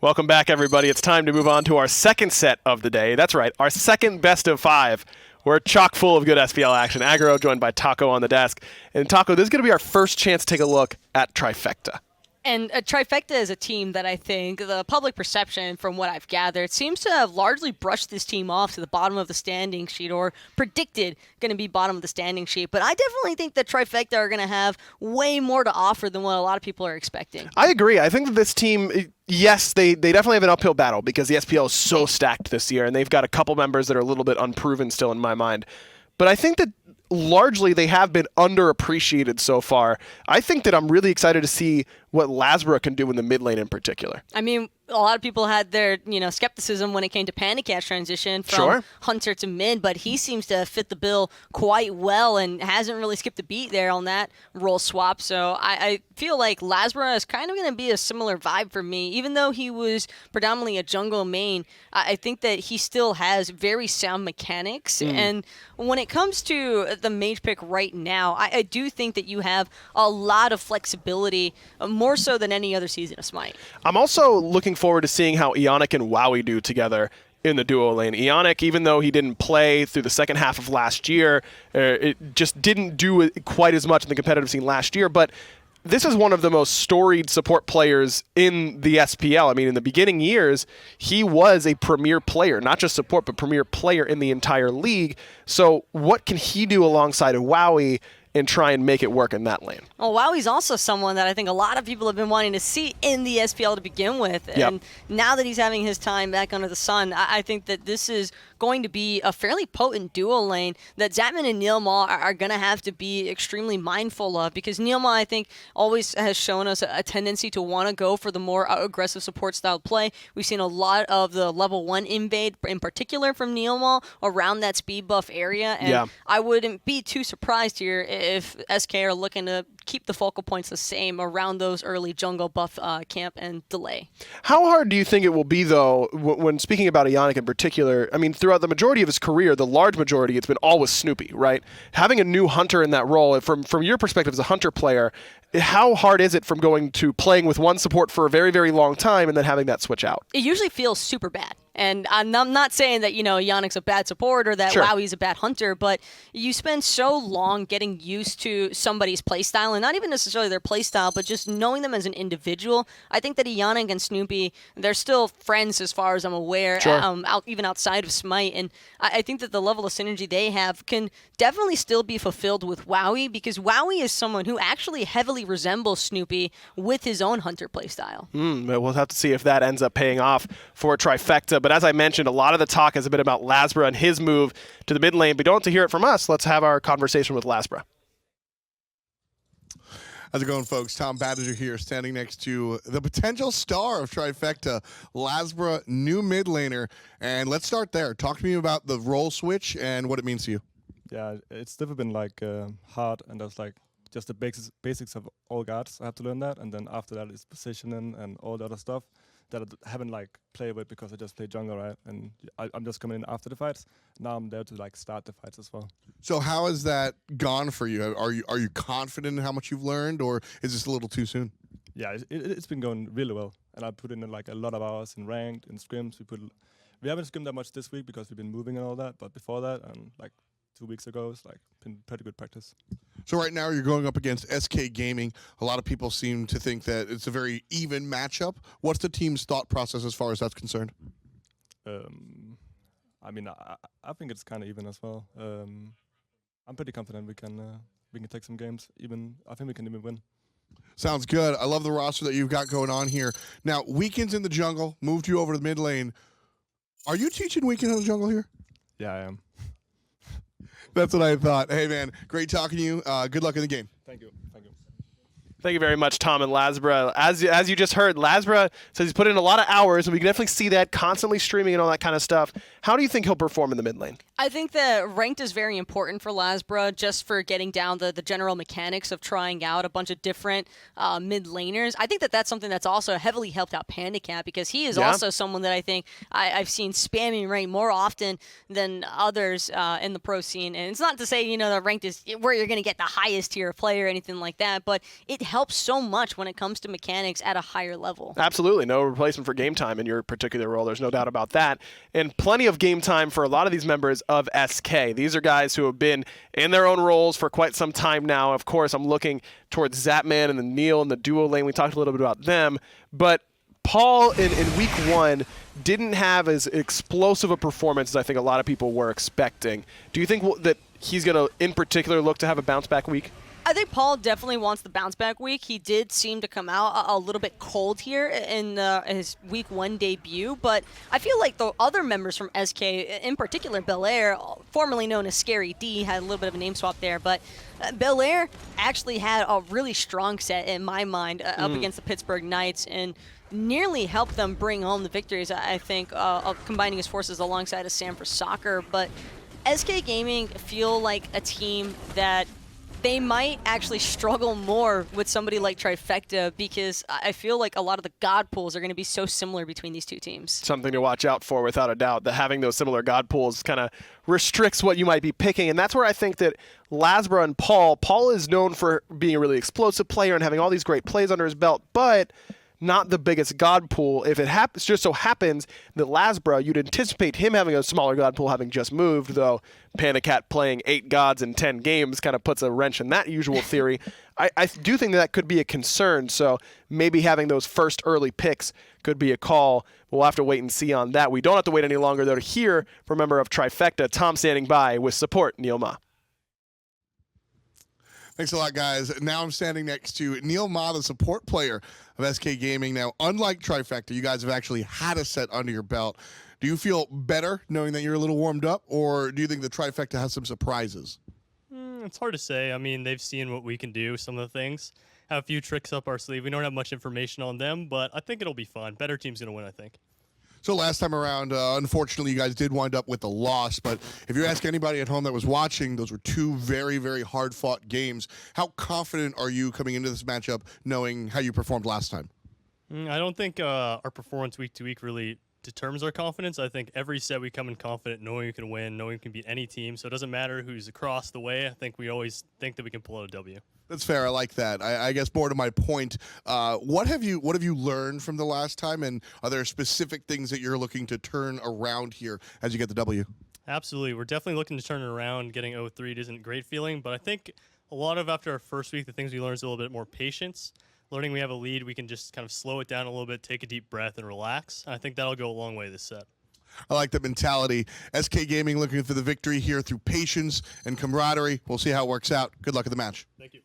Welcome back, everybody. It's time to move on to our second set of the day. That's right, our second best of 5. We're chock full of good SPL action. Aggro joined by Taco on the desk. And Taco, this is going to be our first chance to take a look at Trifecta. And Trifecta is a team that I think the public perception, from what I've gathered, seems to have largely brushed this team off to the bottom of the standing sheet, or predicted going to be bottom of the standing sheet. But I definitely think that Trifecta are going to have way more to offer than what a lot of people are expecting. I agree. I think that this team, yes, they definitely have an uphill battle because the SPL is so stacked this year, and they've got a couple members that are a little bit unproven still in my mind. But I think that largely they have been underappreciated so far. I think that I'm really excited to see what Lasbra can do in the mid lane in particular. I mean, a lot of people had their, skepticism when it came to Panicat's transition from Hunter to mid, but he seems to fit the bill quite well and hasn't really skipped a beat there on that role swap. So I feel like Lasbra is kind of going to be a similar vibe for me. Even though he was predominantly a jungle main, I think that he still has very sound mechanics. And when it comes to the mage pick right now, I do think that you have a lot of flexibility, more so than any other season of Smite. I'm also looking forward to seeing how Eonic and Wowy do together in the duo lane. Eonic, even though he didn't play through the second half of last year, it just didn't do quite as much in the competitive scene last year, but this is one of the most storied support players in the SPL. I mean, in the beginning years, he was a premier player, not just support, but premier player in the entire league. So what can he do alongside of Wowy and try and make it work in that lane? Well, Wowy's also someone that I think a lot of people have been wanting to see in the SPL to begin with. And now that he's having his time back under the sun, I think that this is going to be a fairly potent duo lane that Zapman and Neirumah are going to have to be extremely mindful of, because Neirumah, I think, always has shown us a tendency to want to go for the more aggressive support style play. We've seen a lot of the level 1 invade, in particular from Neirumah, around that speed buff area. And I wouldn't be too surprised here if SK are looking to keep the focal points the same around those early jungle buff camp and delay. How hard do you think it will be, though, when speaking about Eonic in particular? I mean, throughout the majority of his career, the large majority, it's been all with Snoopy, right? Having a new hunter in that role, from your perspective as a hunter player, how hard is it from going to playing with one support for a very, very long time and then having that switch out? It usually feels super bad. And I'm not saying that, Eonic's a bad support or that Wowy's a bad hunter, but you spend so long getting used to somebody's playstyle, and not even necessarily their playstyle, but just knowing them as an individual. I think that Eonic and Snoopy, they're still friends as far as I'm aware, even outside of Smite. And I think that the level of synergy they have can definitely still be fulfilled with Wowy, because Wowy is someone who actually heavily resembles Snoopy with his own hunter playstyle. We'll have to see if that ends up paying off for Trifecta. But as I mentioned, a lot of the talk has been about Lasbra and his move to the mid lane. But you don't have to hear it from us. Let's have our conversation with Lasbra. How's it going, folks? Tom Badger here, standing next to the potential star of Trifecta, Lasbra, new mid laner. And let's start there. Talk to me about the role switch and what it means to you. Yeah, it's never been hard, and that's just the basics of all guards. I have to learn that, and then after that is positioning and all the other stuff that I haven't played with because I just play jungle, right? And I'm just coming in after the fights. Now I'm there to start the fights as well. So how has that gone for you? Are you confident in how much you've learned, or is this a little too soon? Yeah, it's been going really well, and I put in a lot of hours in ranked, in scrims. We haven't scrimmed that much this week because we've been moving and all that, but before that, 2 weeks ago, it's been pretty good practice. So right now you're going up against SK Gaming. A lot of people seem to think that it's a very even matchup. What's the team's thought process as far as that's concerned? I think it's kind of even as well. I'm pretty confident we can take some games. I think we can even win. Sounds good. I love the roster that you've got going on here. Now, Weekend's in the jungle, moved you over to the mid lane. Are you teaching Weekend in the jungle here? Yeah, I am. That's what I thought. Hey, man, great talking to you. Good luck in the game. Thank you. Thank you very much, Tom and Lasbra. As you just heard, Lasbra says he's put in a lot of hours, and we can definitely see that constantly streaming and all that kind of stuff. How do you think he'll perform in the mid lane? I think that ranked is very important for Lasbra, just for getting down the general mechanics of trying out a bunch of different mid laners. I think that that's something that's also heavily helped out Pandacat, because he is also someone that I think I've seen spamming ranked more often than others in the pro scene. And it's not to say, that ranked is where you're going to get the highest tier of player or anything like that, but it helps so much when it comes to mechanics at a higher level. Absolutely. No replacement for game time in your particular role. There's no doubt about that. And plenty of game time for a lot of these members of SK. These are guys who have been in their own roles for quite some time now. Of course, I'm looking towards Zapman and the Neil in the duo lane. We talked a little bit about them. But Paul in week 1 didn't have as explosive a performance as I think a lot of people were expecting. Do you think that he's going to, in particular, look to have a bounce-back week? I think Paul definitely wants the bounce-back week. He did seem to come out a little bit cold here in his week 1 debut, but I feel like the other members from SK, in particular Belair, formerly known as Scary D, had a little bit of a name swap there, but Belair actually had a really strong set in my mind up against the Pittsburgh Knights and nearly helped them bring home the victories, I think, of combining his forces alongside of Sam for Soccer. But SK Gaming feel like a team that they might actually struggle more with somebody like Trifecta because I feel like a lot of the God pools are going to be so similar between these two teams. Something to watch out for, without a doubt, that having those similar God pools kind of restricts what you might be picking. And that's where I think that Lasbra and Paul is known for being a really explosive player and having all these great plays under his belt, but not the biggest God pool. If it just so happens that Lasbra, you'd anticipate him having a smaller God pool, having just moved, though Panicat playing 8 gods in 10 games kind of puts a wrench in that usual theory. I do think that could be a concern, so maybe having those first early picks could be a call. We'll have to wait and see on that. We don't have to wait any longer, though, to hear from a member of Trifecta, Tom standing by with support, Neirumah. Thanks a lot, guys. Now I'm standing next to Neirumah, the support player of SK Gaming. Now, unlike Trifecta, you guys have actually had a set under your belt. Do you feel better knowing that you're a little warmed up, or do you think the Trifecta has some surprises? It's hard to say. I mean, they've seen what we can do, some of the things. Have a few tricks up our sleeve. We don't have much information on them, but I think it'll be fun. Better team's going to win, I think. So last time around, unfortunately, you guys did wind up with a loss. But if you ask anybody at home that was watching, those were 2 very, very hard-fought games. How confident are you coming into this matchup knowing how you performed last time? I don't think our performance week to week really determines our confidence. I think every set we come in confident, knowing we can win, knowing we can beat any team. So it doesn't matter who's across the way. I think we always think that we can pull out a W. That's fair. I like that. I guess more to my point, what have you learned from the last time, and are there specific things that you're looking to turn around here as you get the W? Absolutely. We're definitely looking to turn it around. Getting 0-3 isn't a great feeling, but I think a lot of after our first week, the things we learned is a little bit more patience. Learning we have a lead, we can just kind of slow it down a little bit, take a deep breath, and relax. I think that'll go a long way this set. I like that mentality. SK Gaming looking for the victory here through patience and camaraderie. We'll see how it works out. Good luck at the match. Thank you.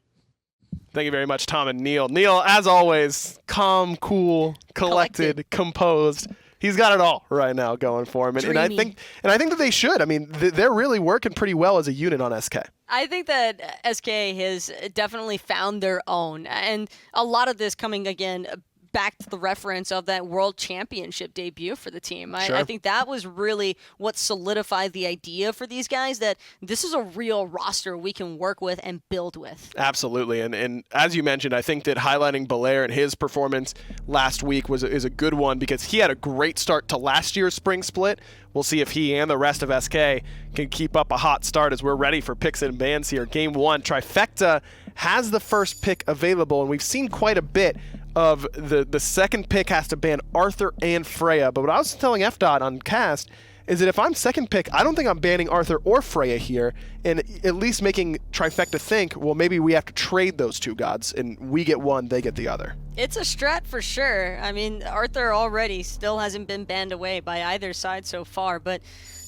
Thank you very much, Tom and Neil. Neil, as always, calm, cool, collected, composed. He's got it all right now going for him, and I think that they should. I mean, they're really working pretty well as a unit on SK. I think that SK has definitely found their own, and a lot of this coming again back to the reference of that World Championship debut for the team. I think that was really what solidified the idea for these guys that this is a real roster we can work with and build with. Absolutely, and as you mentioned, I think that highlighting Belair and his performance last week is a good one because he had a great start to last year's spring split. We'll see if he and the rest of SK can keep up a hot start as we're ready for picks and bans here. Game 1, Trifecta has the first pick available, and we've seen quite a bit of the second pick has to ban Arthur and Freya. But what I was telling FDOT on cast is that if I'm second pick, I don't think I'm banning Arthur or Freya here, and at least making Trifecta think, well, maybe we have to trade those 2 gods, and we get one, they get the other. It's a strat for sure. I mean, Arthur already still hasn't been banned away by either side so far, but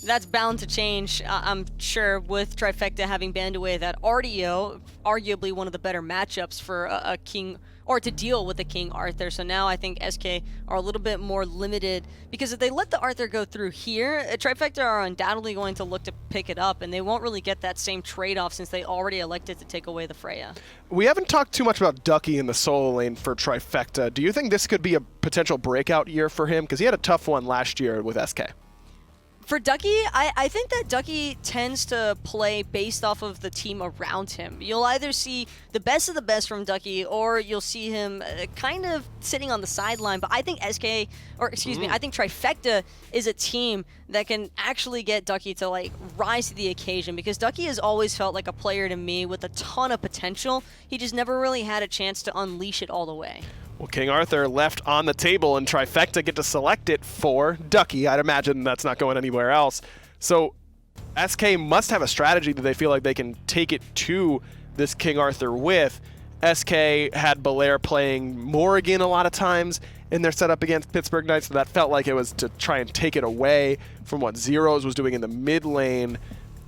that's bound to change, I'm sure, with Trifecta having banned away that RDO, arguably one of the better matchups for a King, or to deal with the King Arthur. So now I think SK are a little bit more limited, because if they let the Arthur go through here, Trifecta are undoubtedly going to look to pick it up, and they won't really get that same trade-off since they already elected to take away the Freya. We haven't talked too much about Ducky in the solo lane for Trifecta. Do you think this could be a potential breakout year for him? Because he had a tough one last year with SK. For Ducky, I think that Ducky tends to play based off of the team around him. You'll either see the best of the best from Ducky, or you'll see him kind of sitting on the sideline. But I think SK, or excuse me, I think Trifecta is a team that can actually get Ducky to like rise to the occasion, because Ducky has always felt like a player to me with a ton of potential. He just never really had a chance to unleash it all the way. Well, King Arthur left on the table, and Trifecta get to select it for Ducky. I'd imagine that's not going anywhere else. So SK must have a strategy that they feel like they can take it to this King Arthur with. SK had Belair playing Morrigan a lot of times in their setup against Pittsburgh Knights, so that felt like it was to try and take it away from what Zeros was doing in the mid lane.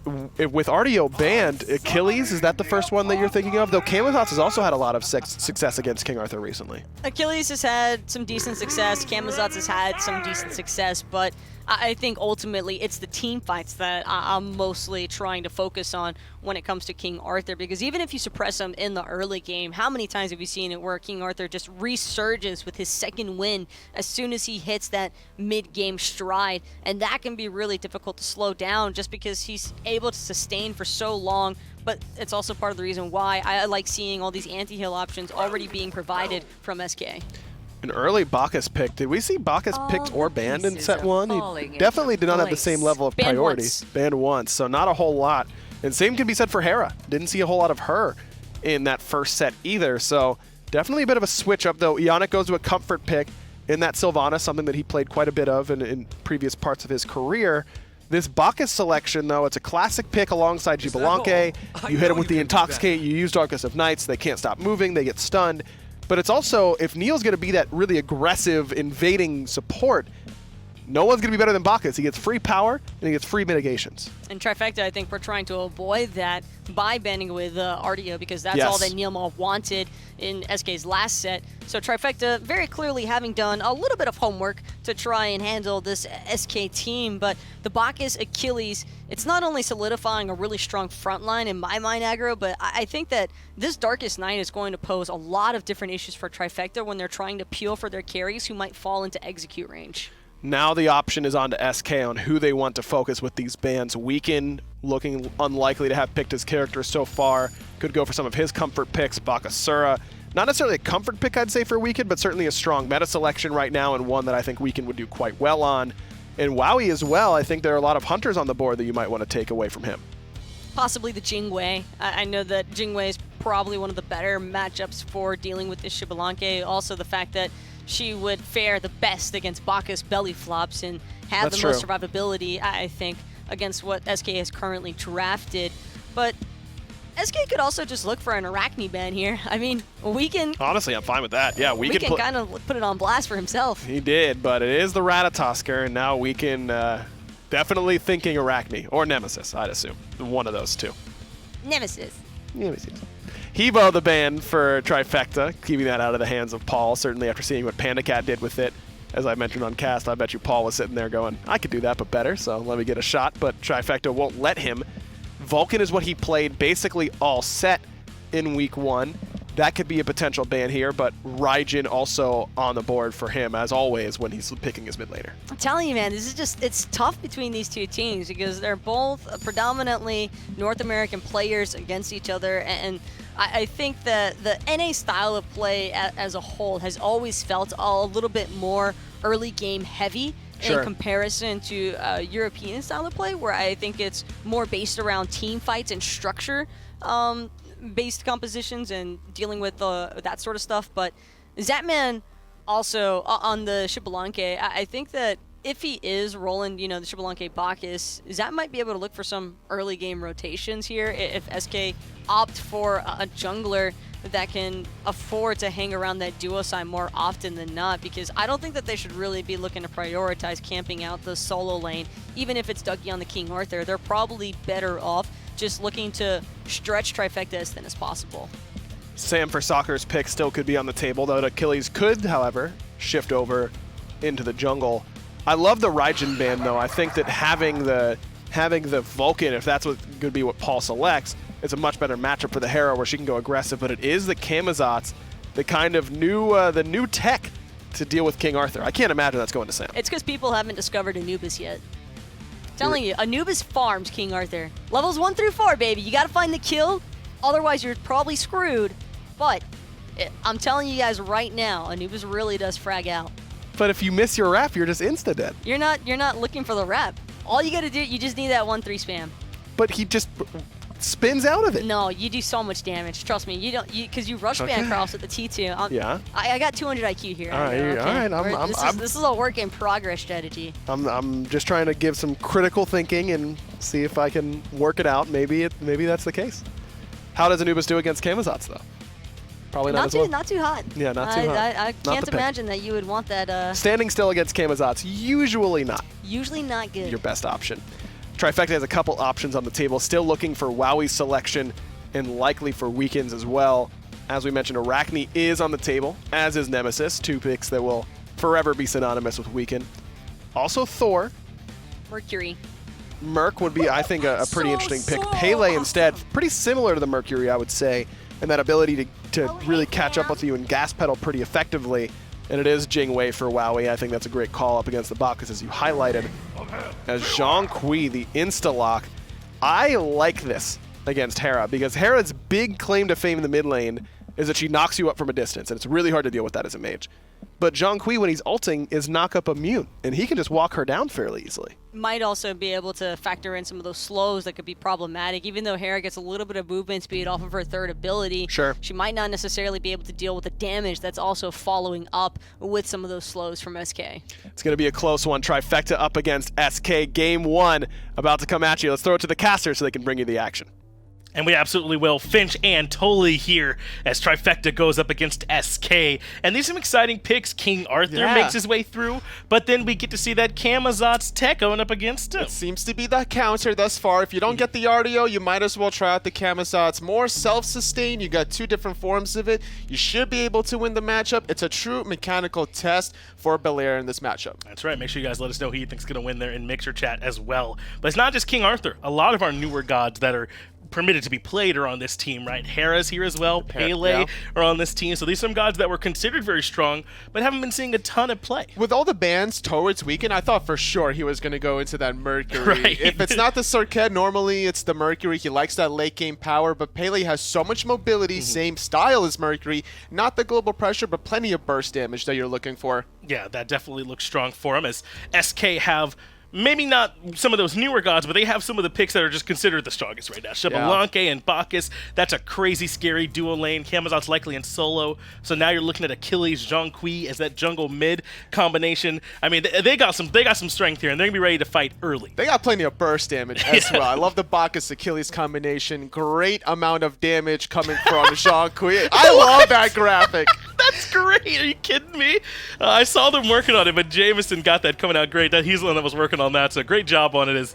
With RDO banned, Achilles, is that the first one that you're thinking of? Though Camazotz has also had a lot of success against King Arthur recently. Achilles has had some decent success. Camazotz has had some decent success, but I think ultimately it's the team fights that I'm mostly trying to focus on when it comes to King Arthur, because even if you suppress him in the early game, how many times have you seen it where King Arthur just resurges with his second win as soon as he hits that mid-game stride, and that can be really difficult to slow down just because he's able to sustain for so long. But it's also part of the reason why I like seeing all these anti-heal options already being provided from SK. An early Bacchus pick. Did we see Bacchus picked or banned in set 1? He definitely did not have the same level of priority. Banned once, so not a whole lot. And same can be said for Hera. Didn't see a whole lot of her in that first set either, so definitely a bit of a switch up, though. Eonic goes to a comfort pick in that Sylvana, something that he played quite a bit of in previous parts of his career. This Bacchus selection, though, it's a classic pick alongside Xbalanque. You hit him with the Intoxicate, you use Darkness of Nights, they can't stop moving, they get stunned. But it's also, if Neil's going to be that really aggressive, invading support, no one's going to be better than Bacchus. He gets free power, and he gets free mitigations. In Trifecta, I think we're trying to avoid that by banning with RDO, because that's all that Neirumah wanted in SK's last set. So Trifecta very clearly having done a little bit of homework to try and handle this SK team, but the Bacchus Achilles, it's not only solidifying a really strong front line in my mind, aggro, but I think that this Darkest Night is going to pose a lot of different issues for Trifecta when they're trying to peel for their carries who might fall into execute range. Now the option is on to SK on who they want to focus with these bans. Weaken, looking unlikely to have picked his character so far. Could go for some of his comfort picks. Bakasura, not necessarily a comfort pick, I'd say, for Weaken, but certainly a strong meta selection right now, and one that I think Weaken would do quite well on. And Wowy as well, I think there are a lot of hunters on the board that you might want to take away from him. Possibly the Jingwei. I know that Jingwei is probably one of the better matchups for dealing with this Xbalanque. Also the fact that she would fare the best against Bacchus belly flops and have the most survivability, I think, against what SK has currently drafted. But SK could also just look for an Arachne ban here. I mean, Weaken... Honestly, I'm fine with that. Yeah, Weaken kind of put it on blast for himself. He did, but it is the Ratatosker, and now Weaken definitely thinking Arachne, or Nemesis, I'd assume. One of those two. Nemesis. Hebo the ban for Trifecta, keeping that out of the hands of Paul, certainly after seeing what Panda Cat did with it. As I mentioned on cast, I bet you Paul was sitting there going, I could do that, but better, so let me get a shot, but Trifecta won't let him. Vulcan is what he played basically all set in week 1. That could be a potential ban here, but Raijin also on the board for him, as always, when he's picking his mid laner. I'm telling you, man, this is just, it's tough between these two teams because they're both predominantly North American players against each other, and I think that the NA style of play as a whole has always felt a little bit more early game heavy in comparison to European style of play, where I think it's more based around team fights and structure based compositions and dealing with that sort of stuff. But Zapman also on the Xbalanque, I think that if he is rolling, the Xbalanque Bacchus, Zap might be able to look for some early game rotations here if SK opt for a jungler that can afford to hang around that duo side more often than not, because I don't think that they should really be looking to prioritize camping out the solo lane. Even if it's Dougie on the King Arthur, they're probably better off just looking to stretch Trifecta as thin as possible. Sam for Soccer's pick still could be on the table, though Achilles could, however, shift over into the jungle. I love the Raijin ban, though. I think that having the Vulcan, if that's going to be what Paul selects, it's a much better matchup for the Hera where she can go aggressive, but it is the Camazotz, the kind of the new tech to deal with King Arthur. I can't imagine that's going to Sam. It's because people haven't discovered Anubis yet. Telling you, Anubis farms King Arthur. Levels 1 through 4, baby. You got to find the kill, otherwise you're probably screwed. But I'm telling you guys right now, Anubis really does frag out. But if you miss your rep, you're just insta-dead. You're not looking for the rep. All you got to do, you just need that 1-3 spam. But he just spins out of it. No, you do so much damage. Trust me, you don't, because you rush ban cross with the T2. Yeah. I got 200 IQ here. All right. This is a work in progress strategy. I'm just trying to give some critical thinking and see if I can work it out. Maybe that's the case. How does Anubis do against Camazotz though? Probably not as well. Not too hot. Yeah, not too hot. I can't imagine that you would want that. Standing still against Camazotz, usually not. Usually not good. Your best option. Trifecta has a couple options on the table, still looking for Wowy's selection and likely for weekends as well. As we mentioned, Arachne is on the table, as is Nemesis, 2 picks that will forever be synonymous with weekend. Also Thor. Mercury. Merc would be, I think, a pretty interesting pick. Pele instead, pretty similar to the Mercury, I would say, and that ability to really catch up with you and gas pedal pretty effectively. And it is Jingwei for Wowy. I think that's a great call up against the Bacchus, as you highlighted. As Zhang Kui, the insta-lock. I like this against Hera, because Hera's big claim to fame in the mid lane is that she knocks you up from a distance, and it's really hard to deal with that as a mage. But Zhang Kui, when he's ulting, is knock-up immune, and he can just walk her down fairly easily. Might also be able to factor in some of those slows that could be problematic. Even though Hera gets a little bit of movement speed off of her third ability, sure, she might not necessarily be able to deal with the damage that's also following up with some of those slows from SK. It's going to be a close one. Trifecta up against SK. Game 1 about to come at you. Let's throw it to the caster so they can bring you the action. And we absolutely will. Finch and Tolly here as Trifecta goes up against SK. And these are some exciting picks. King Arthur makes his way through, but then we get to see that Camazotz tech going up against him. It seems to be the counter thus far. If you don't get the RDO, you might as well try out the Camazotz. More self-sustain. You got 2 different forms of it. You should be able to win the matchup. It's a true mechanical test for Belair in this matchup. That's right. Make sure you guys let us know who you think's going to win there in Mixer Chat as well. But it's not just King Arthur. A lot of our newer gods that are permitted to be played are on this team, right? Hera's here as well. Pele are on this team. So these are some gods that were considered very strong, but haven't been seeing a ton of play. With all the bans towards Weekend, I thought for sure he was going to go into that Mercury. Right. If it's not the Circuit, normally it's the Mercury. He likes that late game power, but Pele has so much mobility, same style as Mercury. Not the global pressure, but plenty of burst damage that you're looking for. Yeah, that definitely looks strong for him, as SK have maybe not some of those newer gods, but they have some of the picks that are just considered the strongest right now. Xbalanque and Bacchus, that's a crazy scary duo lane. Camazotz likely in solo. So now you're looking at Achilles, Zhang Kui as that jungle mid combination. I mean, they got some strength here, and they're going to be ready to fight early. They got plenty of burst damage as well. I love the Bacchus Achilles combination. Great amount of damage coming from Zhang Kui. I love that graphic. That's great. Are you kidding me? I saw them working on it, but Jameson got that coming out great. He's the one that was working on that, so great job on it. Is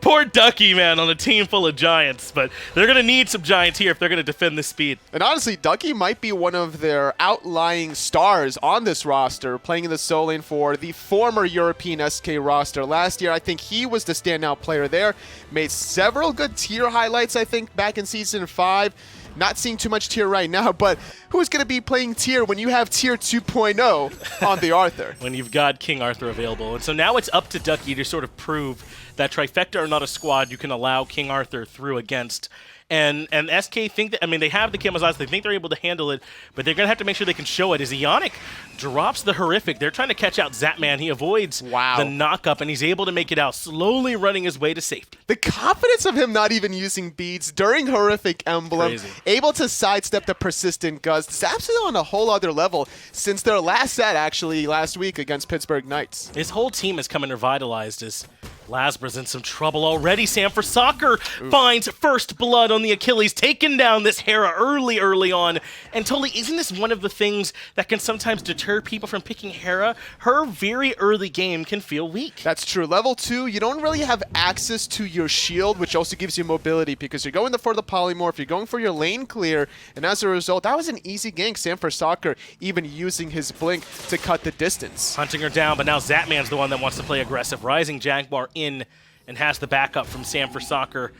poor Ducky, man, on a team full of giants, but they're going to need some giants here if they're going to defend this speed. And honestly, Ducky might be one of their outlying stars on this roster, playing in the solo lane for the former European SK roster. Last year, I think he was the standout player there. Made several good tier highlights, I think, back in Season 5. Not seeing too much tier right now, but who's going to be playing tier when you have tier 2.0 on the Arthur? When you've got King Arthur available. And so now it's up to Ducky to sort of prove that Trifecta are not a squad you can allow King Arthur through against. And SK think that, I mean, they have the Camazotz, they think they're able to handle it, but they're going to have to make sure they can show it. As Eonic drops the Horrific, they're trying to catch out Zapman. He avoids the knock-up, and he's able to make it out, slowly running his way to safety. The confidence of him not even using beads during Horrific Emblem, Crazy. Able to sidestep the Persistent Gust. Zap's on a whole other level since their last set, actually, last week against Pittsburgh Knights. His whole team has come in revitalized as Lasbra's in some trouble already. Sam for Soccer finds first blood on the Achilles, taking down this Hera early on. And totally, isn't this one of the things that can sometimes deter people from picking Hera? Her very early game can feel weak. That's true. Level 2, you don't really have access to your shield, which also gives you mobility because you're going for the polymorph, you're going for your lane clear, and as a result, that was an easy gank. Sam for Soccer even using his blink to cut the distance. Hunting her down, but now Zapman's the one that wants to play aggressive. Rising Jaguar in and has the backup from Sam for Soccer.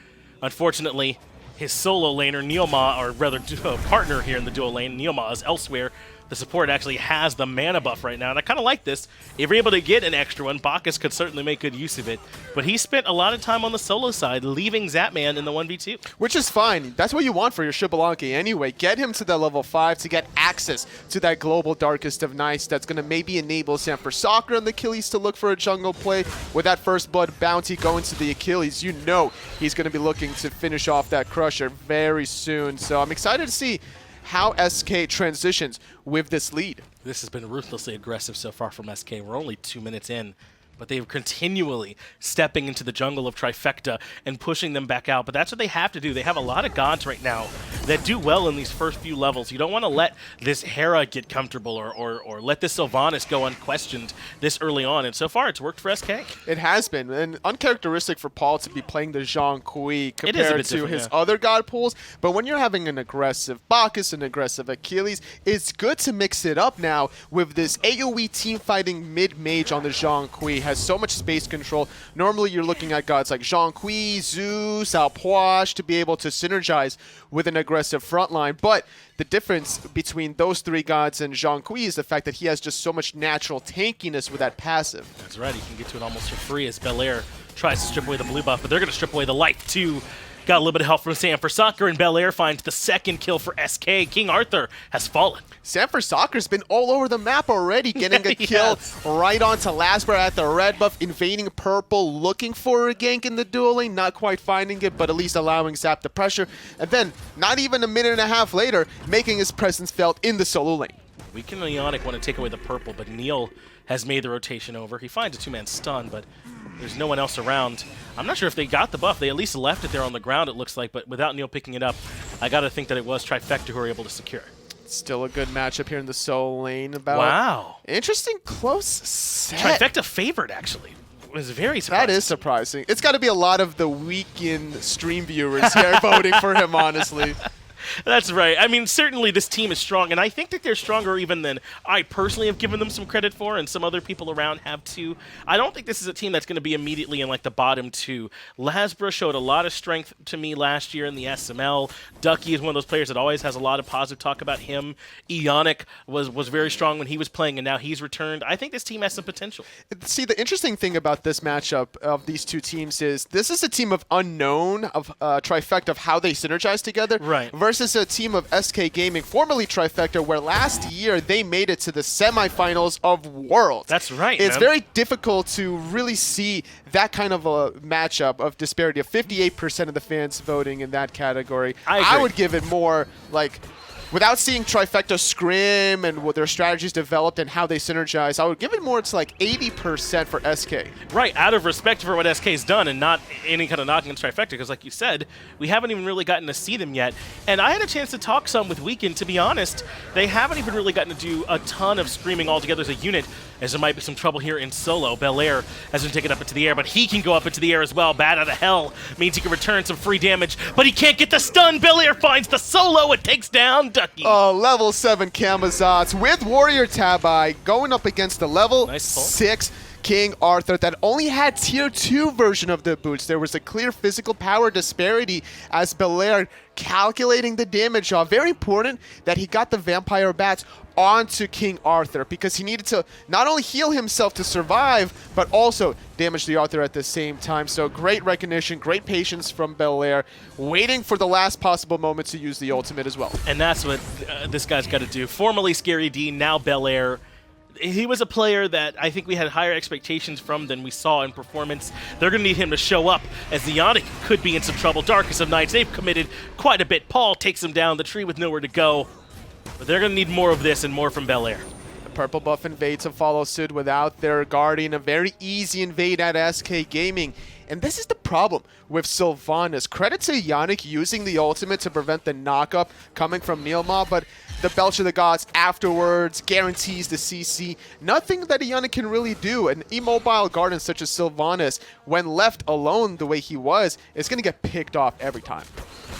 Unfortunately, his solo laner, Neirumah, or rather partner here in the duo lane, Neirumah, is elsewhere. the support actually has the mana buff right now, and I kind of like this. If you're able to get an extra one, Bacchus could certainly make good use of it, but he spent a lot of time on the solo side, leaving Zapman in the 1v2. Which is fine. That's what you want for your Xbalanque anyway. Get him to that level 5 to get access to that global Darkest of Nights that's going to maybe enable Sanford Soccer and the Achilles to look for a jungle play. With that First Blood bounty going to the Achilles, you know he's going to be looking to finish off that Crusher very soon. So I'm excited to see how SK transitions with this lead. This has been ruthlessly aggressive so far from SK. We're only 2 minutes in, but they're continually stepping into the jungle of Trifecta and pushing them back out. But that's what they have to do. They have a lot of gods right now that do well in these first few levels. You don't want to let this Hera get comfortable or let this Sylvanas go unquestioned this early on. And so far, it's worked for SK. It has been, and uncharacteristic for Paul to be playing the Zhang Kui compared to his other god pools. But when you're having an aggressive Bacchus, an aggressive Achilles, it's good to mix it up now with this AoE team fighting mid-mage on the Zhang Kui. Has so much space control. Normally you're looking at gods like Zhang Kui, Zeus, Alpoash to be able to synergize with an aggressive frontline, but the difference between those three gods and Zhang Kui is the fact that he has just so much natural tankiness with that passive. That's right, he can get to it almost for free as Belair tries to strip away the blue buff, but they're going to strip away the life too. Got a little bit of help from Sanford Soccer, and Belair finds the second kill for SK. King Arthur has fallen. Sanford Soccer's been all over the map already, getting a kill right onto Lasbra at the red buff, invading purple, looking for a gank in the duel lane, not quite finding it, but at least allowing Zap the pressure. And then, not even a minute and a half later, making his presence felt in the solo lane. Weaken and Eonic want to take away the purple, but Neil has made the rotation over. He finds a two-man stun, but there's no one else around. I'm not sure if they got the buff. They at least left it there on the ground, it looks like, but without Neil picking it up, I got to think that it was Trifecta who were able to secure it. Still a good matchup here in the solo lane. Wow. Interesting close set. Trifecta favored, actually. It was very surprising. That is surprising. It's got to be a lot of the weekend stream viewers here voting for him, honestly. That's right. I mean, certainly this team is strong, and I think that they're stronger even than I personally have given them some credit for, and some other people around have too. I don't think this is a team that's going to be immediately in like the bottom two. Lasbra showed a lot of strength to me last year in the SML. Ducky is one of those players that always has a lot of positive talk about him. Eonic was very strong when he was playing, and now he's returned. I think this team has some potential. See, the interesting thing about this matchup of these two teams is this is a team of unknown, of Trifecta, of how they synergize together. Right. Versus a team of SK Gaming, formerly Trifecta, where last year they made it to the semifinals of Worlds. That's right, It's man. very difficult to really see that kind of a matchup of disparity of 58% of the fans voting in that category. I would give it more like, without seeing Trifecta scrim and what their strategies developed and how they synergize, I would give it more to like 80% for SK. Right, out of respect for what SK's done and not any kind of knocking on Trifecta, because like you said, we haven't even really gotten to see them yet. And I had a chance to talk some with Weekend. To be honest, they haven't even really gotten to do a ton of screaming altogether as a unit, as there might be some trouble here in solo. Belair has been taken up into the air, but he can go up into the air as well. Bad out of hell means he can return some free damage, but he can't get the stun. Belair finds the solo. It takes down Ducky. Level 7 Camazotz with Warrior Tabai going up against the level Nice pull. 6 King Arthur that only had tier 2 version of the boots. There was a clear physical power disparity as Belair calculating the damage off. Very important that he got the Vampire Bats onto King Arthur because he needed to not only heal himself to survive, but also damage the Arthur at the same time. So great recognition, great patience from Belair, waiting for the last possible moment to use the ultimate as well. And that's what this guy's got to do. Formerly Scary D, now Belair. He was a player that I think we had higher expectations from than we saw in performance. They're going to need him to show up, as the Eonic could be in some trouble. Darkest of Nights, they've committed quite a bit. Paul takes him down, the tree with nowhere to go. But they're going to need more of this and more from Belair. The purple buff invade to follow suit without their Guardian. A very easy invade at SK Gaming. And this is the problem with Sylvanas. Credit to Eonic using the ultimate to prevent the knock-up coming from Neirumah, but the Belch of the Gods afterwards guarantees the CC. Nothing that Eonic can really do. An immobile Guardian such as Sylvanas, when left alone the way he was, is going to get picked off every time.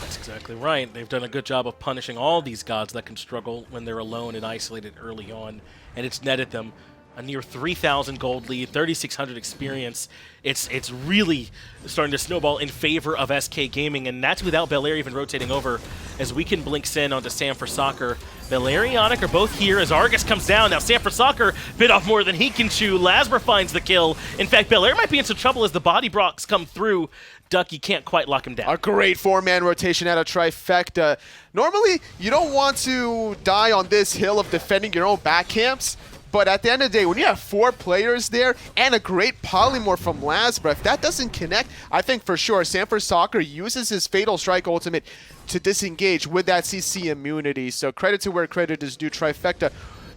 That's exactly right. They've done a good job of punishing all these gods that can struggle when they're alone and isolated early on, and it's netted them. a near 3,000 gold lead, 3,600 experience. It's really starting to snowball in favor of SK Gaming, and that's without Belair even rotating over, as Weekend blinks in onto Sam for Soccer. Belair and Eonic are both here as Argus comes down. Now Sam for Soccer bit off more than he can chew. Lasbra finds the kill. In fact, Belair might be in some trouble as the body blocks come through. Ducky can't quite lock him down. A great 4-man rotation out of Trifecta. Normally, you don't want to die on this hill of defending your own back camps, but at the end of the day, when you have 4 players there and a great polymorph from Lasbra, if that doesn't connect, I think for sure Sanford Soccer uses his Fatal Strike ultimate to disengage with that CC immunity. So credit to where credit is due. Trifecta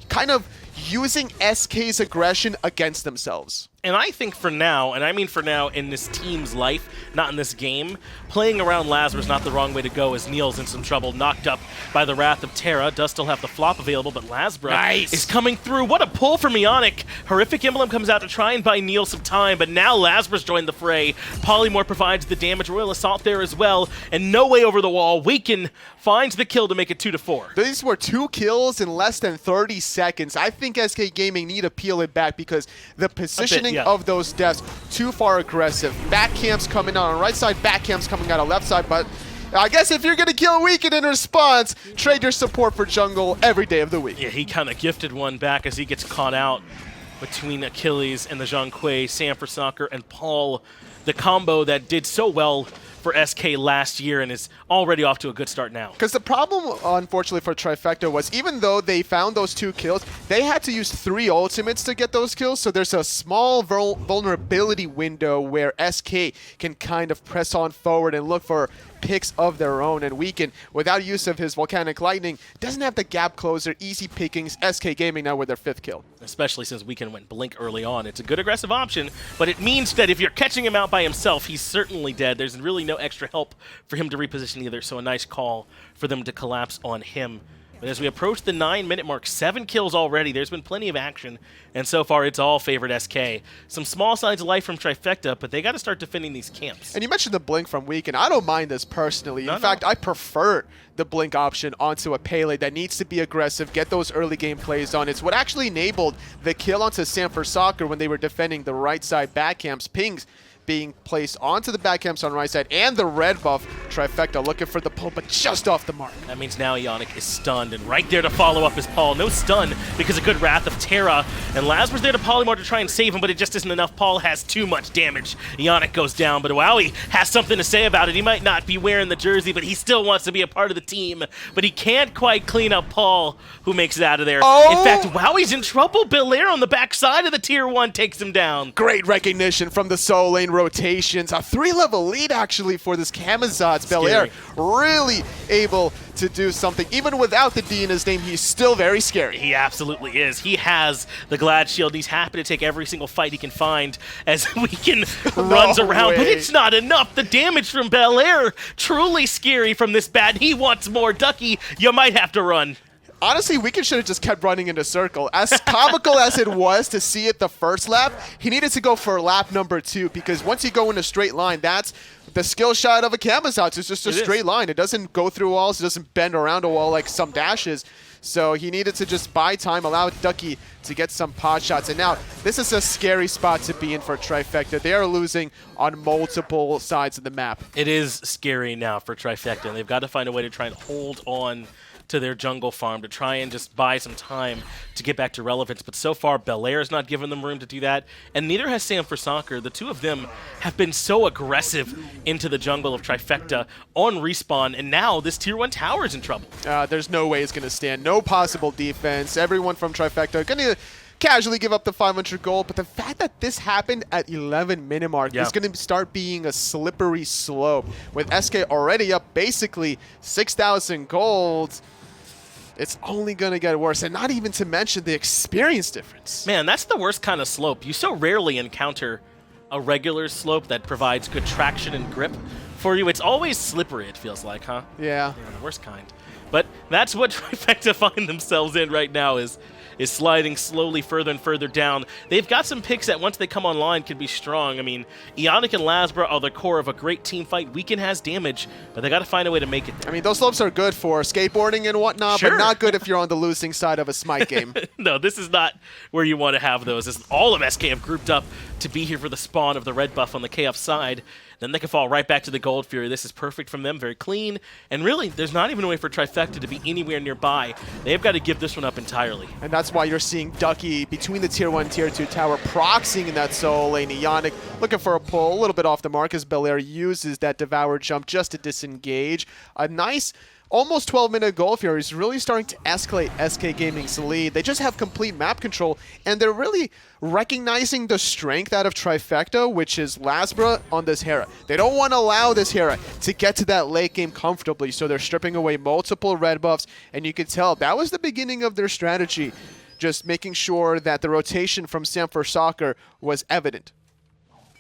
kind of using SK's aggression against themselves. And I think for now, and I mean for now in this team's life, not in this game, playing around Lasbra is not the wrong way to go, as Neil's in some trouble, knocked up by the Wrath of Terra. Does still have the flop available, but Lasbra is coming through. What a pull from Eonic. Horrific Emblem comes out to try and buy Neil some time, but now Lasbra's joined the fray. Polymorph provides the damage. Royal Assault there as well, and no way over the wall. Weaken finds the kill to make it 2-4. These were 2 kills in less than 30 seconds. I think SK Gaming need to peel it back because the positioning of those deaths too far aggressive. Back camps coming out on right side, back camps coming out on left side, but I guess if you're going to kill Weekend in response, trade your support for jungle every day of the week. Yeah, he kind of gifted one back as he gets caught out between Achilles and the Zhang Kui, Sam for Soccer, and Paul. The combo that did so well for SK last year and is already off to a good start now. Because the problem, unfortunately, for Trifecta was even though they found those 2 kills, they had to use 3 ultimates to get those kills, so there's a small vulnerability window where SK can kind of press on forward and look for picks of their own, and Weekend, without use of his Volcanic Lightning, doesn't have the gap closer, easy pickings. SK Gaming now with their 5th kill. Especially since Weekend went blink early on. It's a good aggressive option, but it means that if you're catching him out by himself, he's certainly dead. There's really no extra help for him to reposition either, so a nice call for them to collapse on him. But as we approach the 9-minute mark, 7 kills already. There's been plenty of action, and so far it's all favored SK. Some small signs of life from Trifecta, but they got to start defending these camps. And you mentioned the blink from Weekend. I don't mind this personally. In fact, I prefer the blink option onto a Pele that needs to be aggressive, get those early game plays on. It's what actually enabled the kill onto Sanford Soccer when they were defending the right side back camps. Pings being placed onto the back camps on the right side, and the red buff. Trifecta looking for the pull, but just off the mark. That means now Eonic is stunned, and right there to follow up is Paul. No stun because of good Wrath of Terra, and Lasbra's there to polymorph to try and save him, but it just isn't enough. Paul has too much damage. Eonic goes down, but Wowy has something to say about it. He might not be wearing the jersey, but he still wants to be a part of the team, but he can't quite clean up Paul, who makes it out of there. In fact, Wowy's in trouble. Belair on the backside of the Tier 1 takes him down. Great recognition from the Soul Lane rotations. A 3-level lead, actually, for this Camazotz. Belair really able to do something. Even without the D in his name, he's still very scary. He absolutely is. He has the Glad Shield. He's happy to take every single fight he can find as Weekend runs around. But it's not enough. The damage from Belair, truly scary from this bat. He wants more. Ducky, you might have to run. Honestly, Weekend should have just kept running in a circle. As comical as it was to see it the first lap, he needed to go for lap number 2, because once you go in a straight line, that's the skill shot of a Camazotz. It's just a straight line. It doesn't go through walls. It doesn't bend around a wall like some dashes. So he needed to just buy time, allow Ducky to get some pot shots. And now this is a scary spot to be in for Trifecta. They are losing on multiple sides of the map. It is scary now for Trifecta, and they've got to find a way to try and hold on to their jungle farm to try and just buy some time to get back to relevance. But so far, Belair's not giving them room to do that, and neither has Sam for Soccer. The two of them have been so aggressive into the jungle of Trifecta on respawn, and now this Tier 1 tower is in trouble. There's no way it's going to stand. No possible defense. Everyone from Trifecta going to casually give up the 500 gold, but the fact that this happened at 11-minute mark is going to start being a slippery slope. With SK already up basically 6,000 gold, it's only going to get worse, and not even to mention the experience difference. Man, that's the worst kind of slope. You so rarely encounter a regular slope that provides good traction and grip for you. It's always slippery, it feels like, huh? Yeah. The worst kind. But that's what Trifecta find themselves in right now, is is sliding slowly further and further down. They've got some picks that once they come online can be strong. I mean, Eonic and Lasbra are the core of a great team fight. Weekend has damage, but they got to find a way to make it there. I mean, those slopes are good for skateboarding and whatnot, Sure. but not good if you're on the losing side of a Smite game. No, this is not where you want to have those. As all of SK have grouped up to be here for the spawn of the red buff on the KF side. Then they can fall right back to the Gold Fury. This is perfect from them, very clean. And really, there's not even a way for Trifecta to be anywhere nearby. They've got to give this one up entirely. And that's why you're seeing Ducky between the Tier 1, Tier 2 tower, proxying in that solo lane. Eonic looking for a pull, a little bit off the mark as Belair uses that Devour jump just to disengage. A nice almost 12-minute Gold Fury is really starting to escalate SK Gaming's lead. They just have complete map control, and they're really recognizing the strength out of Trifecta, which is Lasbra on this Hera. They don't want to allow this Hera to get to that late game comfortably, so they're stripping away multiple red buffs, and you can tell that was the beginning of their strategy, just making sure that the rotation from Sanford Soccer was evident.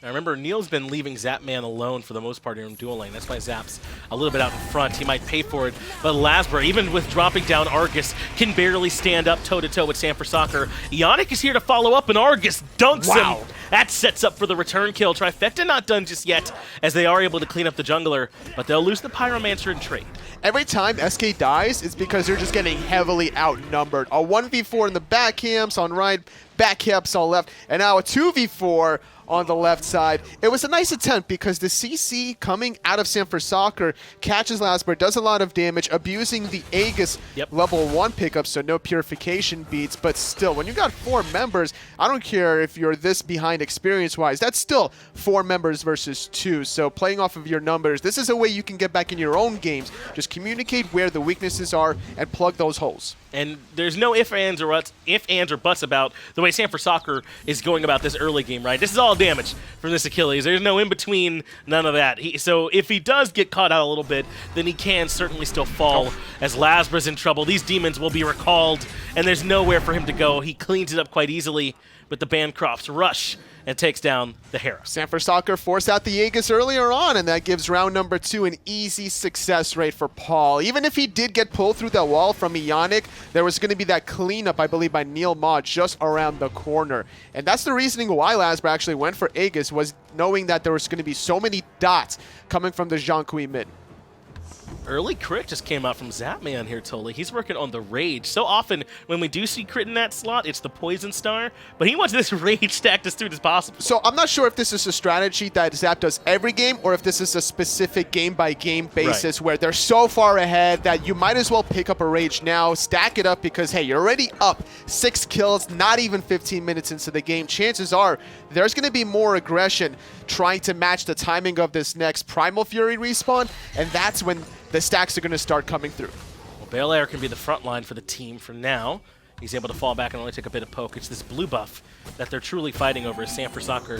Now remember, Neil's been leaving Zapman alone for the most part here in dual lane. That's why Zap's a little bit out in front. He might pay for it. But Lasbra, even with dropping down Argus, can barely stand up toe-to-toe with Sanford Soccer. Eonic is here to follow up, and Argus dunks him. That sets up for the return kill. Trifecta not done just yet, as they are able to clean up the jungler, but they'll lose the Pyromancer in trade. Every time SK dies, it's because they're just getting heavily outnumbered. A 1v4 in the back camps on right, back camps on left, and now a 2v4 on the left side. It was a nice attempt because the CC coming out of Sanford Soccer catches Lasbra, does a lot of damage, abusing the Aegis level 1 pickup, so no purification beats, but still, when you got 4 members, I don't care if you're this behind experience-wise, that's still 4 members versus 2, so playing off of your numbers, this is a way you can get back in your own games. Just communicate where the weaknesses are and plug those holes. And there's no ifs, ands, or buts about the way Sanford Soccer is going about this early game, right? This is all damage from this Achilles. There's no in-between, none of that. So if he does get caught out a little bit, then he can certainly still fall. As Lasbra's in trouble, these demons will be recalled, and there's nowhere for him to go. He cleans it up quite easily with the Bancroft's rush and takes down the Hera. Sanford Soccer forced out the Aegis earlier on, and that gives round number 2 an easy success rate for Paul. Even if he did get pulled through that wall from Eonic, there was going to be that cleanup, I believe, by Neirumah just around the corner. And that's the reasoning why Lasbra actually went for Aegis, was knowing that there was going to be so many dots coming from the Jean Kui mid. Early crit just came out from Zapman here, totally. He's working on the Rage. So often, when we do see crit in that slot, it's the Poison Star, but he wants this Rage stacked as soon as possible. So I'm not sure if this is a strategy that Zap does every game, or if this is a specific game-by-game basis where they're so far ahead that you might as well pick up a Rage now, stack it up, because, hey, you're already up 6 kills, not even 15 minutes into the game. Chances are there's going to be more aggression trying to match the timing of this next Primal Fury respawn, and that's when the stacks are going to start coming through. Well, Belair can be the front line for the team for now. He's able to fall back and only take a bit of poke. It's this blue buff that they're truly fighting over. Sanford Soccer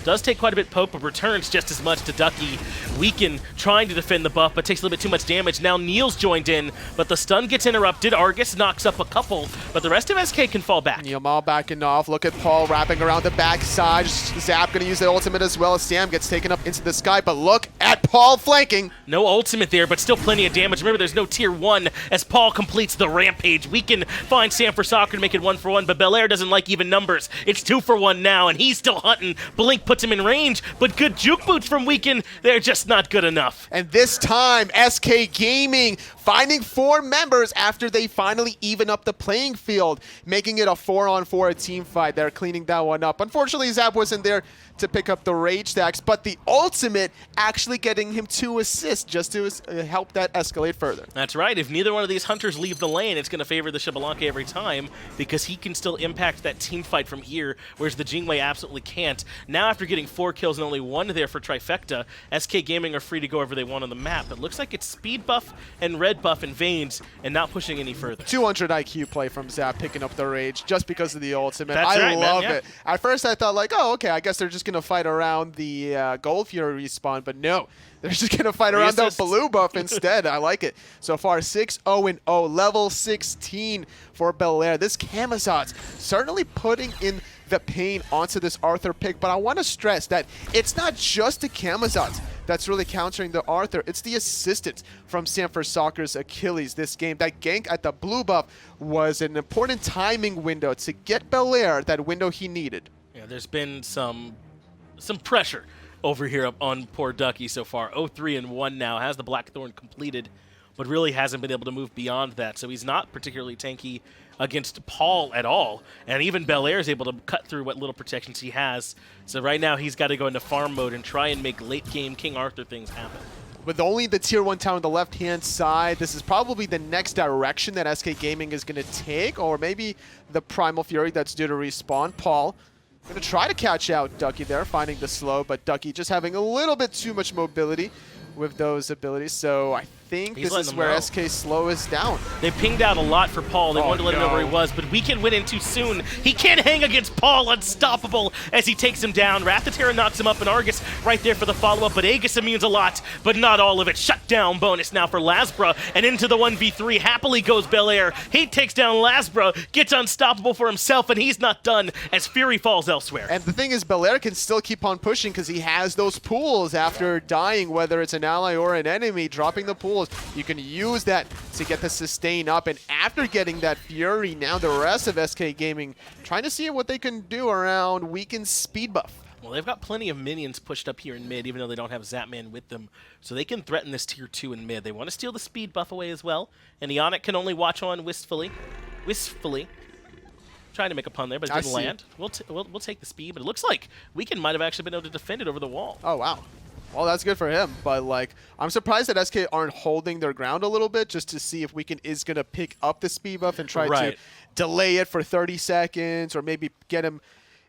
does take quite a bit of poke, but returns just as much to Ducky. Weaken trying to defend the buff, but takes a little bit too much damage. Now Neil's joined in, but the stun gets interrupted. Argus knocks up a couple, but the rest of SK can fall back. Neirumah backing off. Look at Paul wrapping around the backside. Zap going to use the ultimate as well as Sam gets taken up into the sky, but look at Paul flanking. No ultimate there, but still plenty of damage. Remember, there's no tier 1 as Paul completes the rampage. Weaken finds Sanford Soccer to make it 1-for-1, but Belair doesn't like even numbers. It's 2-for-1 now, and he's still hunting. Blink puts him in range, but good juke boots from Weaken. They're just not good enough. And this time, SK Gaming finding 4 members after they finally even up the playing field, making it a 4-on-4 team fight. They're cleaning that one up. Unfortunately, Zap wasn't there to pick up the Rage stacks, but the ultimate actually getting him 2 assists just to help that escalate further. That's right. If neither one of these hunters leave the lane, it's going to favor the Xbalanque every time, because he can still impact that team fight from here, whereas the Jingwei absolutely can't. Now, after getting 4 kills and only 1 there for Trifecta, SK Gaming are free to go wherever they want on the map. It looks like it's speed buff and red buff and Veins, and not pushing any further. 200 IQ play from Zap picking up the Rage just because of the ultimate. That's right, I love man, it. At first, I thought, like, oh, okay, I guess they're just going to fight around the Gold Fury respawn, but no. They're just going to fight around the blue buff instead. I like it. So far, 6-0-0, level 16 for Belair. This Camazotz certainly putting in the pain onto this Arthur pick, but I want to stress that it's not just the Camazotz that's really countering the Arthur. It's the assistance from Sanford Soccer's Achilles this game. That gank at the blue buff was an important timing window to get Belair that window he needed. Yeah, there's been some pressure over here on poor Ducky so far. 0-3-1 now, has the Blackthorn completed, but really hasn't been able to move beyond that. So he's not particularly tanky against Paul at all. And even Belair is able to cut through what little protections he has. So right now he's got to go into farm mode and try and make late game King Arthur things happen. With only the tier 1 tower on the left-hand side, this is probably the next direction that SK Gaming is going to take, or maybe the Primal Fury that's due to respawn. Paul going to try to catch out Ducky there, finding the slow, but Ducky just having a little bit too much mobility with those abilities. So I think He's this is where SK slow is down. They pinged out a lot for Paul. They wanted to let him know where he was, but Weekend went in too soon. He can't hang against Paul. Unstoppable as he takes him down. Wrath of Terra knocks him up, and Argus right there for the follow-up, but Aegis immunes a lot, but not all of it. Shut down bonus now for Lasbra, and into the 1v3 happily goes Belair. He takes down Lasbra, gets unstoppable for himself, and he's not done as Fury falls elsewhere. And the thing is, Belair can still keep on pushing because he has those pools after dying, whether it's an ally or an enemy, dropping the pools. You can use that to get the sustain up, and after getting that Fury, now the rest of SK Gaming trying to see what they can do around Weaken's speed buff. Well, they've got plenty of minions pushed up here in mid, even though they don't have Zapman with them, so they can threaten this tier 2 in mid. They want to steal the speed buff away as well, and Eonic can only watch on wistfully. Trying to make a pun there, but it didn't land. We'll take the speed, but it looks like Weekend might have actually been able to defend it over the wall. Oh, wow. Well, that's good for him, but like, I'm surprised that SK aren't holding their ground a little bit just to see if Weekend is going to pick up the speed buff and try to delay it for 30 seconds or maybe get him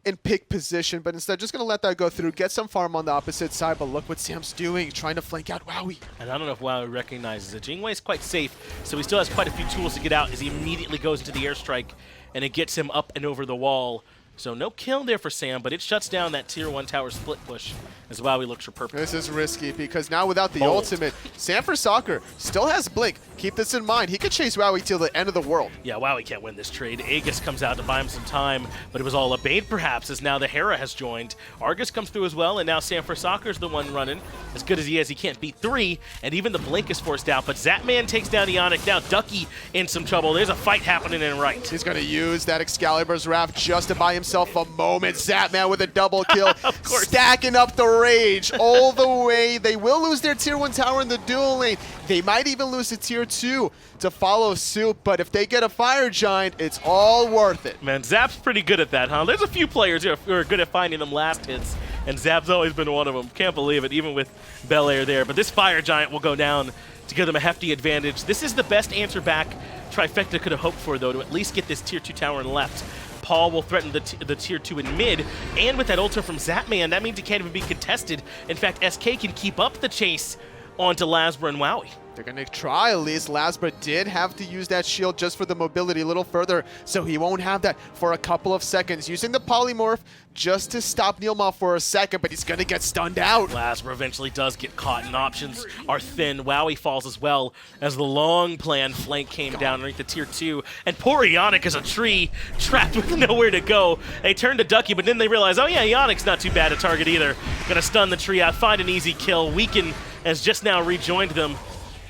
in pick position, but instead just going to let that go through, get some farm on the opposite side, but look what Sam's doing, trying to flank out Wowy. And I don't know if Wowy recognizes it. Jingwei is quite safe, so he still has quite a few tools to get out as he immediately goes into the airstrike, and it gets him up and over the wall. So no kill there for Sam, but it shuts down that tier 1 tower split push as Wowy looks for purple. This is risky because now without the Bold. ultimate, Sanford Soccer still has Blink. Keep this in mind. He could chase Wowy till the end of the world. Yeah, Wowy can't win this trade. Aegis comes out to buy him some time, but it was all a bait perhaps as now the Hera has joined. Argus comes through as well, and now Sanford Soccer's the one running. As good as he is, he can't beat 3, and even the Blink is forced out, but Zapman takes down Eonic. Now Ducky in some trouble. There's a fight happening in right. He's going to use that Excalibur's Wrath just to buy himself a moment. Zapman with a double kill, stacking up the rage all the way. They will lose their tier 1 tower in the duel lane. They might even lose to tier 2 to follow suit, but if they get a Fire Giant, it's all worth it. Man, Zap's pretty good at that, huh? There's a few players who are good at finding them last hits, and Zap's always been one of them. Can't believe it, even with Belair there. But this Fire Giant will go down to give them a hefty advantage. This is the best answer back Trifecta could have hoped for, though, to at least get this tier 2 tower in left. Paul will threaten the tier 2 in mid, and with that ultra from Zapman, that means it can't even be contested. In fact, SK can keep up the chase onto Lasbra and Wowy. They're going to try at least. Lasbra did have to use that shield just for the mobility a little further, so he won't have that for a couple of seconds. Using the polymorph just to stop Neirumah for a second, but he's going to get stunned out. Lasbra eventually does get caught, and options are thin. Wowy falls as well as the long-planned flank came down underneath the tier 2, and poor Eonic is a tree trapped with nowhere to go. They turn to Ducky, but then they realize, oh yeah, Eonic's not too bad a target either. Gonna stun the tree out, find an easy kill. Weaken has just now rejoined them.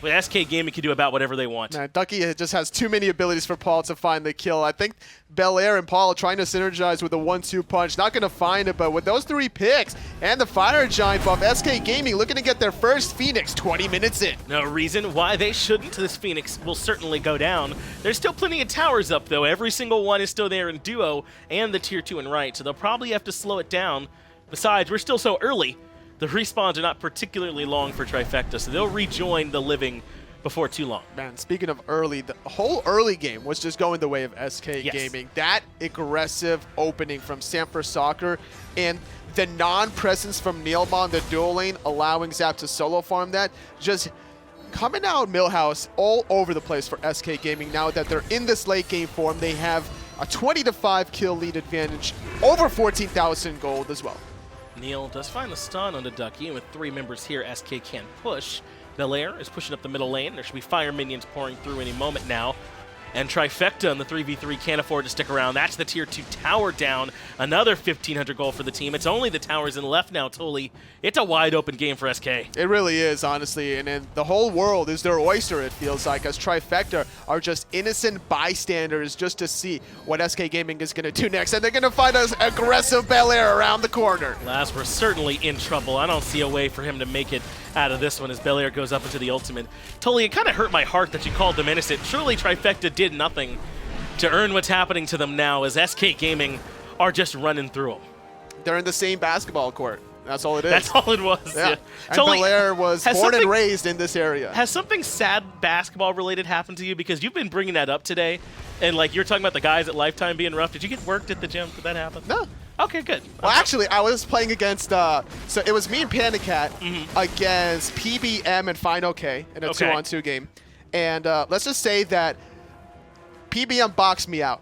But SK Gaming can do about whatever they want. Man, Ducky just has too many abilities for Paul to find the kill. I think Belair and Paul are trying to synergize with a 1-2 punch. Not going to find it, but with those 3 picks and the Fire Giant buff, SK Gaming looking to get their first Phoenix 20 minutes in. No reason why they shouldn't. This Phoenix will certainly go down. There's still plenty of towers up, though. Every single one is still there in duo and the tier 2 and right, so they'll probably have to slow it down. Besides, we're still so early. The respawns are not particularly long for Trifecta, so they'll rejoin the living before too long. Man, speaking of early, the whole early game was just going the way of SK Gaming. That aggressive opening from Sanford Soccer and the non-presence from Neirumah on the dual lane, allowing Zap to solo farm that, just coming out Millhouse all over the place for SK Gaming. Now that they're in this late game form, they have a 20-5 kill lead advantage, over 14,000 gold as well. Neil does find the stun onto Ducky, and with 3 members here, SK can push. Belair is pushing up the middle lane. There should be fire minions pouring through any moment now. And Trifecta in the 3v3 can't afford to stick around. That's the tier 2 tower down. Another 1,500 gold for the team. It's only the towers in left now, Tully. It's a wide open game for SK. It really is, honestly. And then the whole world is their oyster, it feels like, as Trifecta are just innocent bystanders just to see what SK Gaming is going to do next. And they're going to find us aggressive Belair around the corner. Lasbra certainly in trouble. I don't see a way for him to make it out of this one as Belair goes up into the ultimate. Tully, it kind of hurt my heart that you called them innocent. Surely Trifecta did nothing to earn what's happening to them now as SK Gaming are just running through them. They're in the same basketball court. That's all it is. That's all it was. Yeah. Yeah. And Tully, Belair was has born and something- raised in this area. Has something sad basketball related happened to you? Because you've been bringing that up today. And like you're talking about the guys at Lifetime being rough. Did you get worked at the gym? Did that happen? No. Okay, good. Well, actually, I was playing against, so it was me and Panicat against PBM and Final K in a Okay. 2-on-2 game. And let's just say that PBM boxed me out.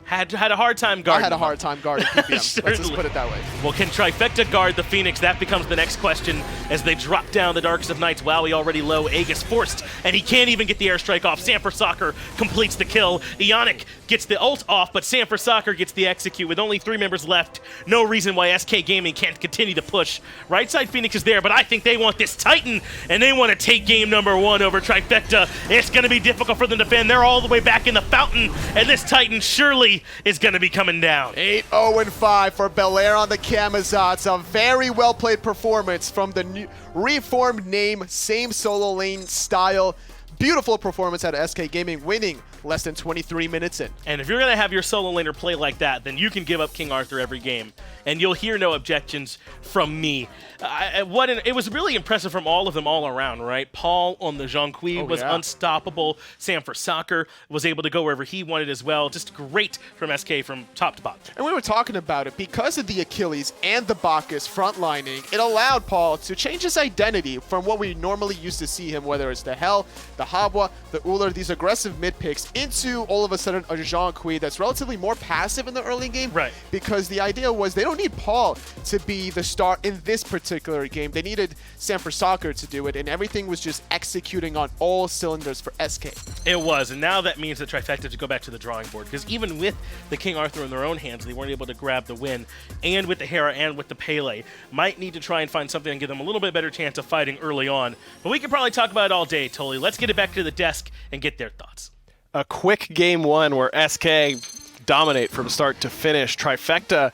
Had a hard time guarding. I had a them. hard time guarding PBM. Let's just Certainly. put it that way. Well, can Trifecta guard the Phoenix? That becomes the next question as they drop down the Darkest of Nights. Wowy already low. Aegis forced, and he can't even get the airstrike off. Sanford Soccer completes the kill. Eonic gets the ult off, but Sanford Soccer gets the execute. With only 3 members left, no reason why SK Gaming can't continue to push. Right side Phoenix is there, but I think they want this Titan, and they want to take game number 1 over Trifecta. It's going to be difficult for them to defend. They're all the way back in the fountain, and this Titan surely is going to be coming down. 8-0-5 for Belair on the Camazotz. A very well-played performance from the new reformed name, same solo lane style. Beautiful performance out of SK Gaming, winning less than 23 minutes in. And if you're going to have your solo laner play like that, then you can give up King Arthur every game, and you'll hear no objections from me. It was really impressive from all of them all around, right? Paul on the Jonqui was unstoppable. Sanford Soccer was able to go wherever he wanted as well. Just great from SK from top to bottom. And we were talking about it, because of the Achilles and the Bacchus frontlining, it allowed Paul to change his identity from what we normally used to see him, whether it's the Hell, the Habwa, the Uller, these aggressive mid picks, into all of a sudden a Jonqui that's relatively more passive in the early game. Right. Because the idea was they don't need Paul to be the star in this particular game. They needed Sanford Soccer to do it, and everything was just executing on all cylinders for SK. It was, and now that means that Trifecta have to go back to the drawing board, because even with the King Arthur in their own hands, they weren't able to grab the win, and with the Hera and with the Pele, might need to try and find something and give them a little bit better chance of fighting early on. But we could probably talk about it all day, Tully. Let's get it back to the desk and get their thoughts. A quick game 1 where SK dominate from start to finish. Trifecta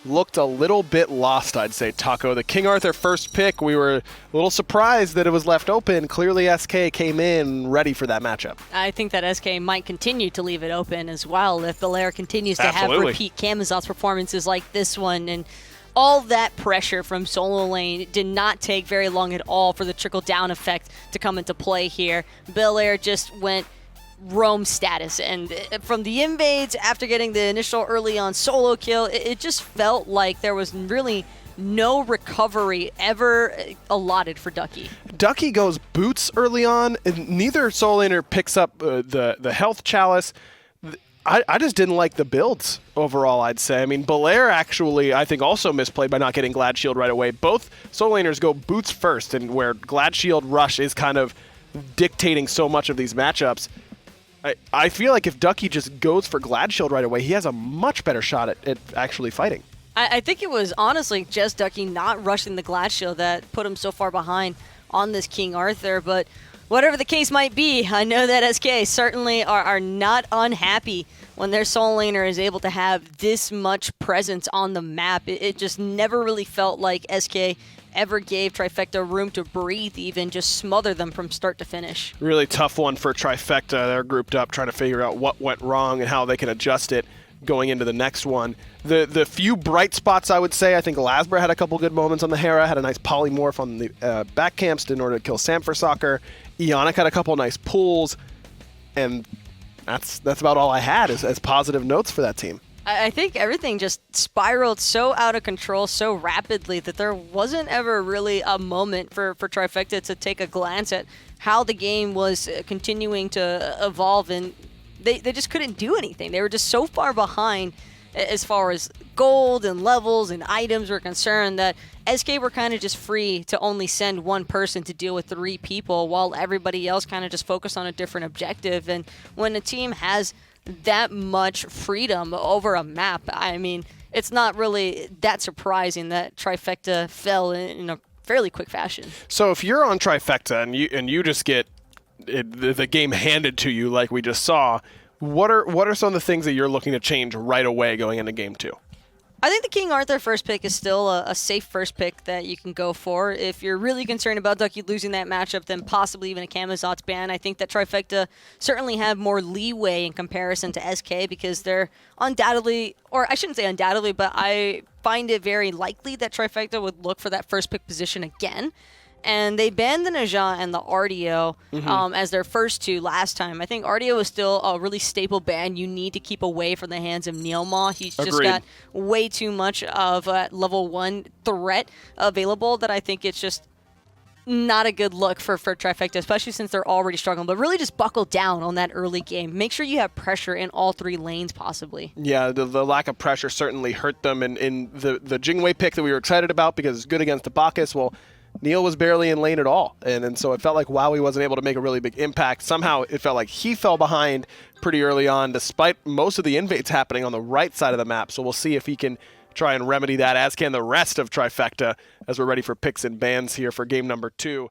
looked a little bit lost, I'd say, Taco. The King Arthur first pick, we were a little surprised that it was left open. Clearly SK came in ready for that matchup. I think that SK might continue to leave it open as well if Belair continues to Absolutely. have repeat Camazotz performances like this one. And all that pressure from solo lane did not take very long at all for the trickle-down effect to come into play here. Belair just went roam status, and from the invades after getting the initial early on solo kill, it just felt like there was really no recovery ever allotted for Ducky. Ducky goes boots early on, and neither solo laner picks up the health chalice. I just didn't like the builds overall, I'd say. I mean, Belair actually, I think, also misplayed by not getting Glad Shield right away. Both solo laners go boots first, and where Glad Shield rush is kind of dictating so much of these matchups, I feel like if Ducky just goes for Glad Shield right away, he has a much better shot at actually fighting. I think it was honestly just Ducky not rushing the Glad Shield that put him so far behind on this King Arthur, but whatever the case might be, I know that SK certainly are not unhappy when their solo laner is able to have this much presence on the map. It just never really felt like SK ever gave Trifecta room to breathe, even just smother them from start to finish. Really tough one for Trifecta. They're grouped up trying to figure out what went wrong and how they can adjust it going into the next one. The few bright spots, I would say, I think Lasbra had a couple good moments on the Hera, had a nice polymorph on the back camps in order to kill Sanford Soccer. Eonic had a couple nice pulls, and that's about all I had as positive notes for that team. I think everything just spiraled so out of control so rapidly that there wasn't ever really a moment for Trifecta to take a glance at how the game was continuing to evolve, and they just couldn't do anything. They were just so far behind, as far as gold and levels and items were concerned, that SK were kind of just free to only send one person to deal with 3 people while everybody else kind of just focused on a different objective. And when a team has that much freedom over a map, I mean, it's not really that surprising that Trifecta fell in a fairly quick fashion. So if you're on Trifecta and you just get the game handed to you like we just saw, what are some of the things that you're looking to change right away going into game 2? I think the King Arthur first pick is still a safe first pick that you can go for. If you're really concerned about Ducky losing that matchup, then possibly even a Camazotz ban. I think that Trifecta certainly have more leeway in comparison to SK because they're undoubtedly, or I shouldn't say undoubtedly, but I find it very likely that Trifecta would look for that first pick position again. And they banned the Najah and the Artio as their first 2 last time. I think Artio is still a really staple ban you need to keep away from the hands of Neirumah. He's just got way too much of a level 1 threat available that I think it's just not a good look for Trifecta, especially since they're already struggling. But really just buckle down on that early game. Make sure you have pressure in all 3 lanes possibly. Yeah, the lack of pressure certainly hurt them. And in the Jingwei pick that we were excited about because it's good against the Bacchus, well, Neil was barely in lane at all, and so it felt like Wowy wasn't able to make a really big impact. Somehow it felt like he fell behind pretty early on, despite most of the invades happening on the right side of the map. So we'll see if he can try and remedy that, as can the rest of Trifecta, as we're ready for picks and bans here for game number 2.